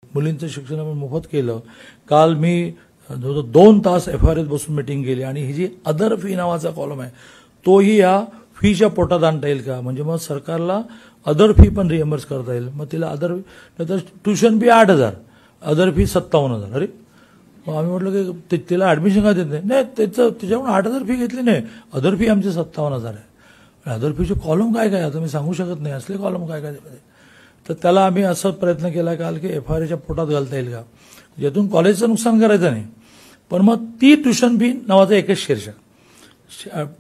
मुलींचं शिक्षण आपण मोफत केलं. काल मी जवळजवळ 2 तास FRAत बसून मीटिंग केली आणि ही जी अदर फी नावाचा कॉलम आहे तोही या फीच्या पोटात आणता येईल का, म्हणजे मग सरकारला अदर फी पण रिएम्बर्स करता येईल. मग तिला तर ट्युशन फी 8,000, अदर फी 57,000. अरे मग आम्ही म्हटलं की तिला ऍडमिशन का देत नाही, त्याच्याकडून 8,000 फी घेतली नाही, अदर फी आमची 57,000 आहे. अदर फीचे कॉलम काय काय आता मी सांगू शकत नाही, असले कॉलम काय काय. तर त्याला आम्ही असा प्रयत्न केला काल की FRAच्या पोटात घालता येईल का, ज्यातून कॉलेजचं नुकसान करायचं नाही, पण मग ती ट्युशन फी नावाचा एकच शीर्षक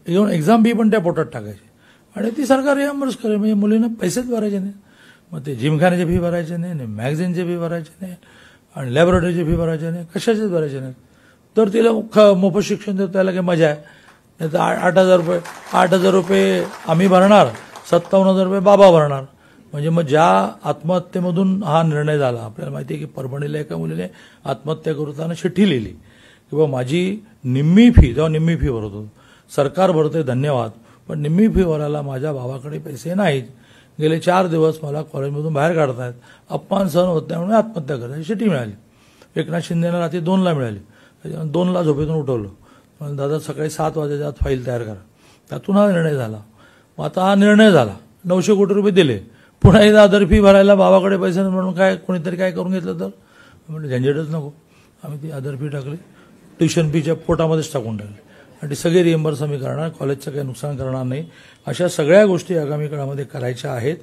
इव्हन एक्झाम फी पण त्या पोटात टाकायची आणि ती सरकार रिएम्बर्स करेल. म्हणजे मुलींना पैसेच भरायचे नाही, मग ते जिमखान्याचे फी भरायचे नाही, मॅगझिनचे फी भरायचे नाही आणि लॅबोरेटरीची फी भरायचे नाही, कशाचेच भरायचे नाही. तर तिला मोफत शिक्षण देतो त्याला काही मजा आहे. नाही तर 8,000 रुपये आम्ही भरणार, 57,000 रुपये बाबा भरणार. म्हणजे मग ज्या आत्महत्येमधून हा निर्णय झाला, आपल्याला माहिती आहे की परभणीला एका मुलीने आत्महत्या करताना चिठ्ठी लिहिली की बाबा माझी निम्मी फी, जेव्हा निम्मी फी भरत होतो, सरकार भरते धन्यवाद, पण निम्मी फी भरायला माझ्या भावाकडे पैसे नाहीत, गेले 4 दिवस मला कॉलेजमधून बाहेर काढतायत, अपमान सहन होत नाही म्हणून आत्महत्या करायची चिठ्ठी मिळाली. एकनाथ शिंदेना रात्री 2ला मिळाली. 2ला झोपेतून उठवलं, पण दादा सकाळी 7 वाजेच्या आत फाईल तयार करा. त्यातून हा निर्णय झाला. मग आता हा निर्णय झाला, 900 कोटी रुपये दिले, पुन्हा एकदा अदर फी भरायला भावाकडे पैसे म्हणून काय कोणीतरी काय करून घेतलं तर म्हणजे झंझटच नको. आम्ही ती अदर फी टाकली, ट्युशन फीच्या पोटामध्येच टाकून टाकली आणि ती सगळी रिएम्बर्स आम्ही करणार, कॉलेजचं काही नुकसान करणार नाही. अशा सगळ्या गोष्टी आगामी काळामध्ये करायच्या आहेत